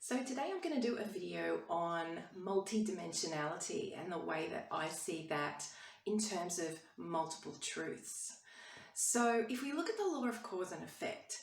So today I'm going to do a video on multidimensionality and the way that I see that in terms of multiple truths. So if we look at the law of cause and effect,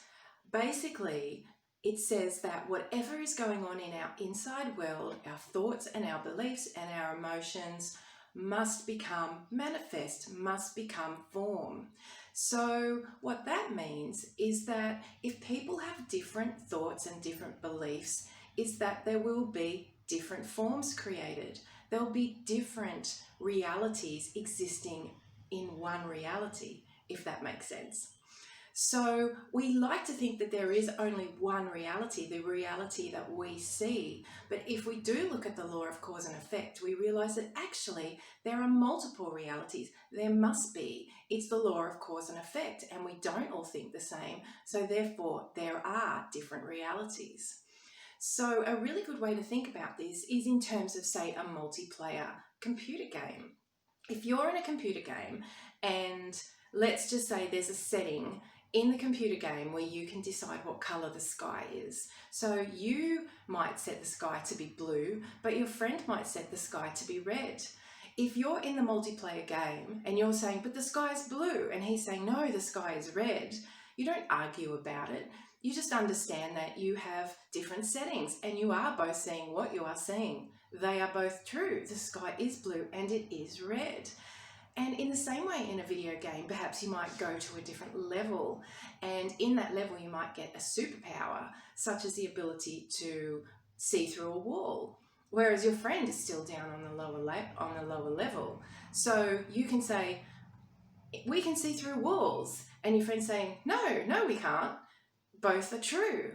basically it says that whatever is going on in our inside world, our thoughts and our beliefs and our emotions must become manifest, must become form. So what that means is that if people have different thoughts and different beliefs, is that there will be different forms created. There'll be different realities existing in one reality, if that makes sense. So we like to think that there is only one reality, the reality that we see. But if we do look at the law of cause and effect, we realize that actually there are multiple realities. There must be. It's the law of cause and effect, and we don't all think the same. So therefore, there are different realities. So a really good way to think about this is in terms of, say, a multiplayer computer game. If you're in a computer game and let's just say there's a setting in the computer game where you can decide what color the sky is. So you might set the sky to be blue, but your friend might set the sky to be red. If you're in the multiplayer game and you're saying, but the sky is blue, and he's saying, no, the sky is red, you don't argue about it. You just understand that you have different settings and you are both seeing what you are seeing. They are both true. The sky is blue and it is red. And in the same way in a video game, perhaps you might go to a different level, and in that level you might get a superpower, such as the ability to see through a wall, whereas your friend is still down on the lower level. So you can say, we can see through walls, and your friend's saying, no, we can't. Both are true.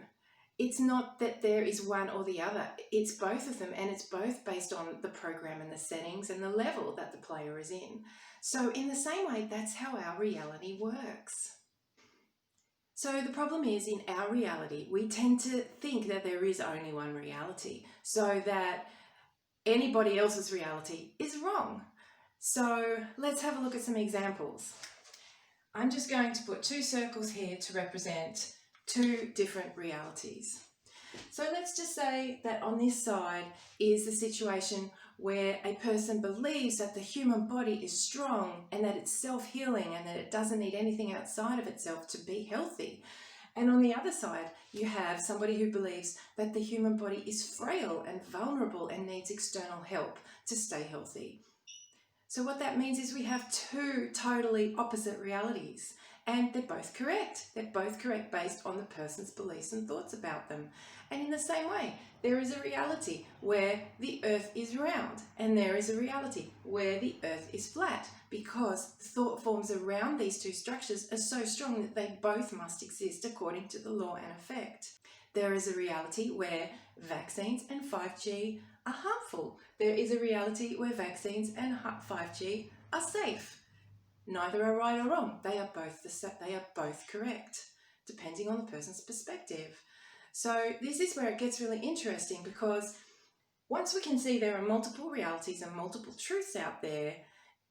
It's not that there is one or the other. It's both of them, and it's both based on the program and the settings and the level that the player is in. So in the same way, that's how our reality works. So the problem is, in our reality, we tend to think that there is only one reality, so that anybody else's reality is wrong. So let's have a look at some examples. I'm just going to put two circles here to represent two different realities. So let's just say that on this side is the situation where a person believes that the human body is strong and that it's self-healing and that it doesn't need anything outside of itself to be healthy. And on the other side, you have somebody who believes that the human body is frail and vulnerable and needs external help to stay healthy. So what that means is we have two totally opposite realities, and they're both correct. They're both correct based on the person's beliefs and thoughts about them. And in the same way, there is a reality where the earth is round, and there is a reality where the earth is flat, because the thought forms around these two structures are so strong that they both must exist according to the law and effect. There is a reality where vaccines and 5G are harmful. There is a reality where vaccines and 5G are safe. Neither are right or wrong. They are both correct, depending on the person's perspective. So this is where it gets really interesting, because once we can see there are multiple realities and multiple truths out there,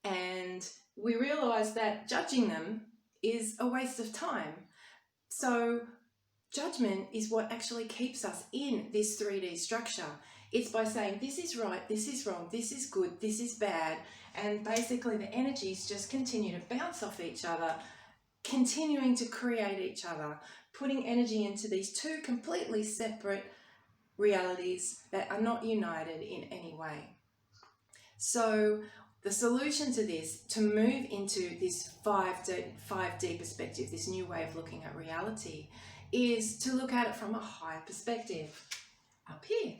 and we realize that judging them is a waste of time. So judgment is what actually keeps us in this 3D structure. It's by saying this is right, this is wrong, this is good, this is bad, and basically the energies just continue to bounce off each other, continuing to create each other, putting energy into these two completely separate realities that are not united in any way. So the solution to this, to move into this 5D perspective, this new way of looking at reality, is to look at it from a higher perspective, up here.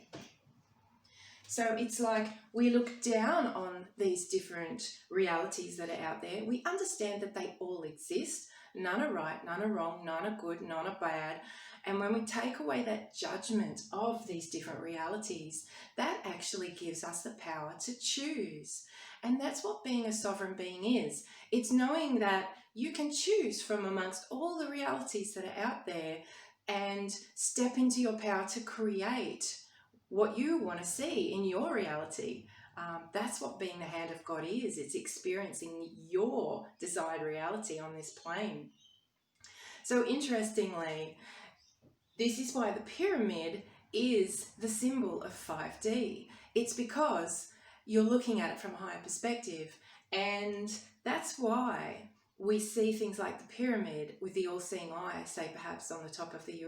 So it's like we look down on these different realities that are out there. We understand that they all exist. None are right, none are wrong, none are good, none are bad. And when we take away that judgment of these different realities, that actually gives us the power to choose. And that's what being a sovereign being is. It's knowing that you can choose from amongst all the realities that are out there and step into your power to create what you want to see in your reality. That's what being the hand of God is. It's experiencing your desired reality on this plane. So interestingly, this is why the pyramid is the symbol of 5D. It's because you're looking at it from a higher perspective, and that's why we see things like the pyramid with the all-seeing eye, say perhaps on the top of the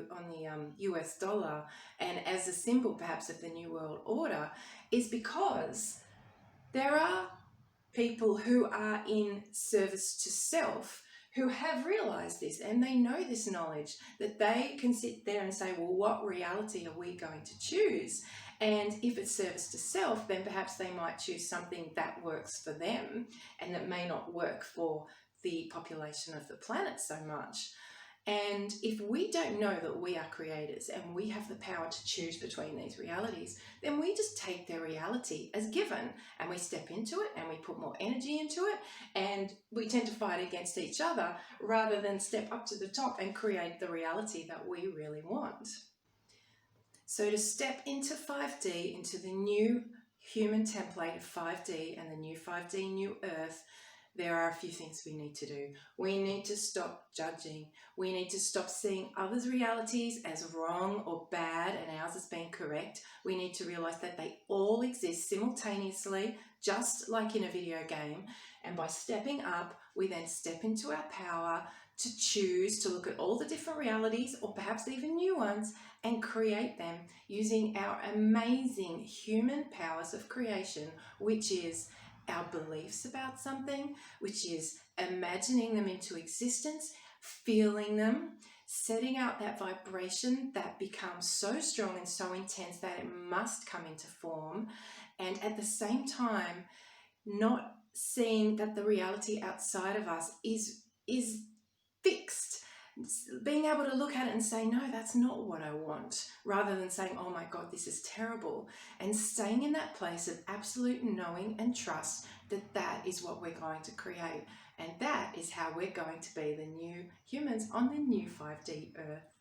US dollar, and as a symbol perhaps of the New World Order, is because there are people who are in service to self who have realized this, and they know this knowledge, that they can sit there and say, well, what reality are we going to choose? And if it's service to self, then perhaps they might choose something that works for them and that may not work for the population of the planet so much. And if we don't know that we are creators and we have the power to choose between these realities, then we just take their reality as given and we step into it and we put more energy into it, and we tend to fight against each other rather than step up to the top and create the reality that we really want. So to step into 5D, into the new human template of 5D and the new 5D new Earth, there are a few things we need to do. We need to stop judging. We need to stop seeing others' realities as wrong or bad and ours as being correct. We need to realize that they all exist simultaneously, just like in a video game. And by stepping up, we then step into our power to choose to look at all the different realities, or perhaps even new ones, and create them using our amazing human powers of creation, which is our beliefs about something, which is imagining them into existence, feeling them, setting out that vibration that becomes so strong and so intense that it must come into form, and at the same time not seeing that the reality outside of us is fixed. Being able to look at it and say, no, that's not what I want, rather than saying, oh my God, this is terrible, and staying in that place of absolute knowing and trust that that is what we're going to create, and that is how we're going to be the new humans on the new 5D Earth.